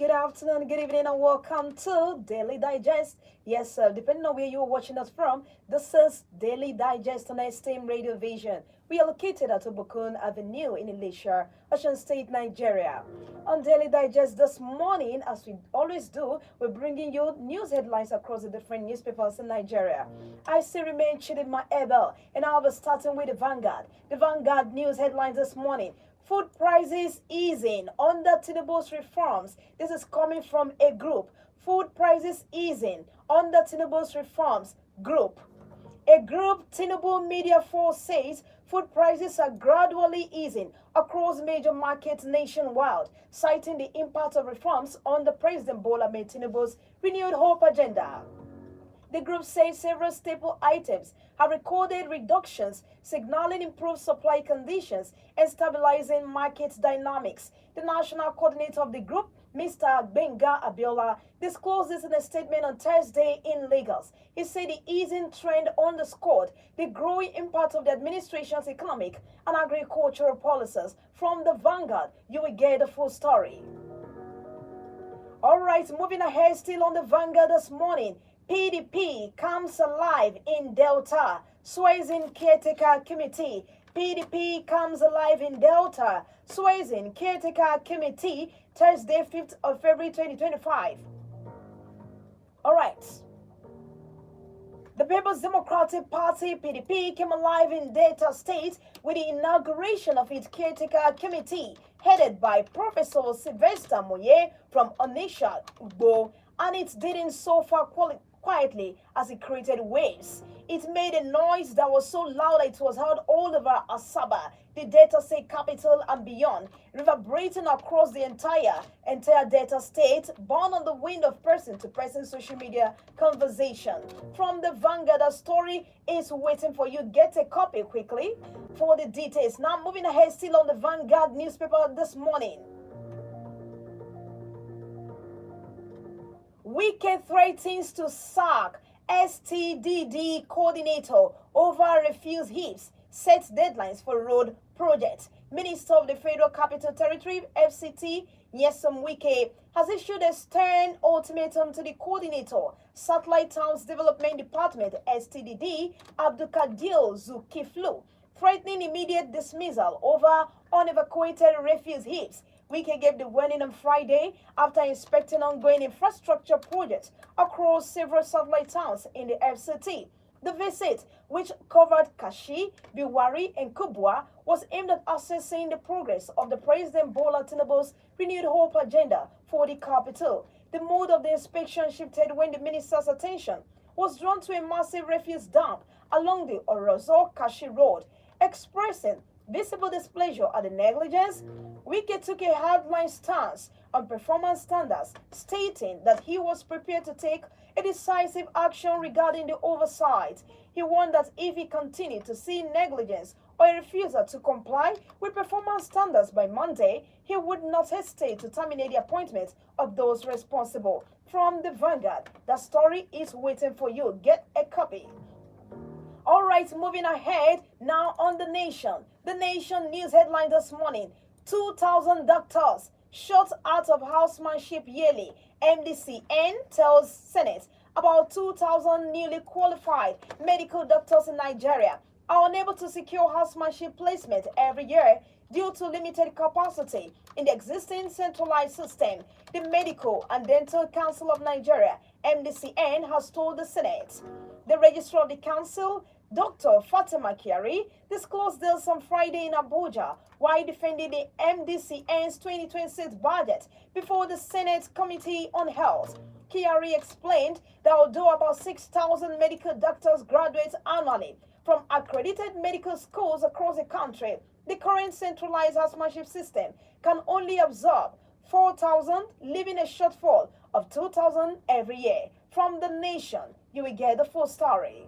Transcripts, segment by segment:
good afternoon, good evening, and welcome to Daily Digest. Yes, sir, depending on where you're watching us from, this is Daily Digest on STM Radio Vision. We are located at Obokun Avenue in Elisha, Ocean State, Nigeria. On Daily Digest this morning, as we always do, we're bringing you news headlines across the different newspapers in Nigeria. I still remain Chidinma Abel, and I'll be starting with the Vanguard. The Vanguard news headlines this morning. Food prices easing under Tinubu's reforms. This is coming from a group. Food prices easing under Tinubu's reforms group. A group, Tinubu Media Force, says food prices are gradually easing across major markets nationwide, citing the impact of reforms on the President Bola Ahmed Tinubu's renewed hope agenda. The group says several staple items have recorded reductions, signaling improved supply conditions and stabilizing market dynamics. The national coordinator of the group, Mr. Benga Abiola, disclosed this in a statement on Thursday in Lagos. He said the easing trend underscored the growing impact of the administration's economic and agricultural policies. From the Vanguard, you will get the full story. All right, moving ahead, still on the Vanguard this morning. PDP comes alive in Delta, sways in caretaker committee. PDP comes alive in Delta, sways in caretaker committee, Thursday, 5th of February 2025. All right. The People's Democratic Party, PDP, came alive in Delta State with the inauguration of its caretaker committee, headed by Professor Sylvester Moye from Onisha Ugbo, and it's didn't so far quietly as it created waves. It made a noise that was so loud that it was heard all over Asaba, the Delta State capital and beyond, reverberating across the entire Delta State, borne on the wind of person-to-person social media conversation. From the Vanguard, the story is waiting for you. Get a copy quickly for the details. Now, moving ahead, still on the Vanguard newspaper this morning. Wike threatens to sack STDD coordinator over refuse heaps, sets deadlines for road projects. Minister of the Federal Capital Territory, FCT, Nyesom Wike, has issued a stern ultimatum to the coordinator, Satellite Towns Development Department, STDD, Abdulkadir Zulkiflu, threatening immediate dismissal over unevacuated refuse heaps. Wike gave the warning on Friday after inspecting ongoing infrastructure projects across several satellite towns in the FCT. The visit, which covered Kashi, Biwari, and Kubwa, was aimed at assessing the progress of the President Bola Tinubu's renewed hope agenda for the capital. The mood of the inspection shifted when the minister's attention was drawn to a massive refuse dump along the Orozo-Kashi Road, expressing visible displeasure at the negligence. Wike took a hardline stance on performance standards, stating that he was prepared to take a decisive action regarding the oversight. He warned that if he continued to see negligence or a refusal to comply with performance standards by Monday, he would not hesitate to terminate the appointment of those responsible. From the Vanguard, the story is waiting for you. Get a copy. All right, moving ahead now on The Nation. The Nation news headline this morning. 2,000 doctors shut out of housemanship yearly. MDCN tells Senate about 2,000 newly qualified medical doctors in Nigeria are unable to secure housemanship placement every year due to limited capacity in the existing centralized system. The Medical and Dental Council of Nigeria, MDCN, has told the Senate. The registrar of the council, Dr. Fatima Kiari, disclosed this on Friday in Abuja while defending the MDCN's 2026 budget before the Senate Committee on Health. Kiari explained that although about 6,000 medical doctors graduate annually from accredited medical schools across the country, the current centralized housemanship system can only absorb 4,000, leaving a shortfall of 2,000 every year. From The Nation, you will get the full story.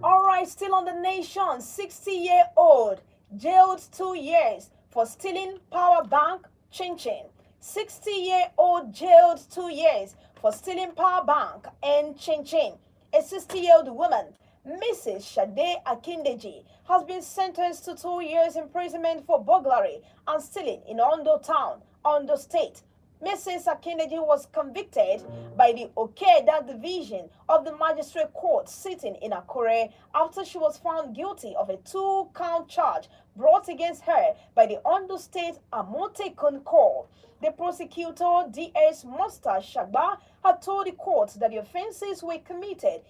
All right, still on The Nation, 60-year-old jailed 2 years for stealing power bank chin-chin. 60-year-old jailed 2 years for stealing power bank and chin-chin. A 60-year-old woman, Mrs. Shade Akindeji, has been sentenced to 2 years imprisonment for burglary and stealing in Ondo town Ondo State. Mrs. Akeneji was convicted by the Okeda Division of the Magistrate Court sitting in Akure after she was found guilty of a 2-count charge brought against her by the Ondo State Amotekun Court. The prosecutor, D.S. Musta Shagba, had told the court that the offenses were committed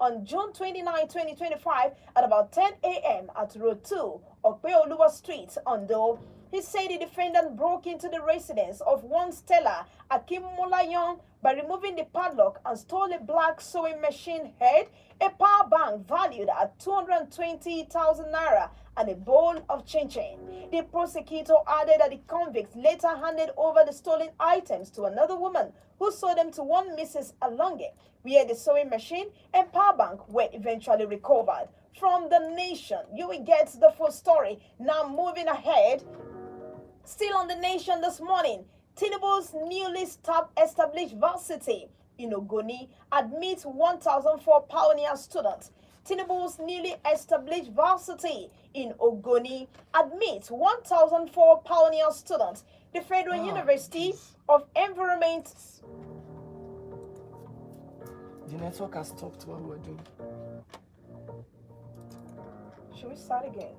on June 29, 2025 at about 10 a.m. at Road 2, Okpeoluwa Street, Ondo. He said the defendant broke into the residence of one Stella Akimolayon by removing the padlock and stole a black sewing machine head, a power bank valued at 220,000 naira, and a bowl of chin-chin. The prosecutor added that the convicts later handed over the stolen items to another woman who sold them to one Mrs. Alonge, where the sewing machine and power bank were eventually recovered. From The Nation, you will get the full story. Now moving ahead, still on The Nation this morning, Tinubu's newly established varsity in Ogoni admits 1,004 pioneer students. Tinubu's newly established varsity in Ogoni admits 1,004 pioneer students. The Federal University of Environment. The network has stopped what we're doing. Should we start again?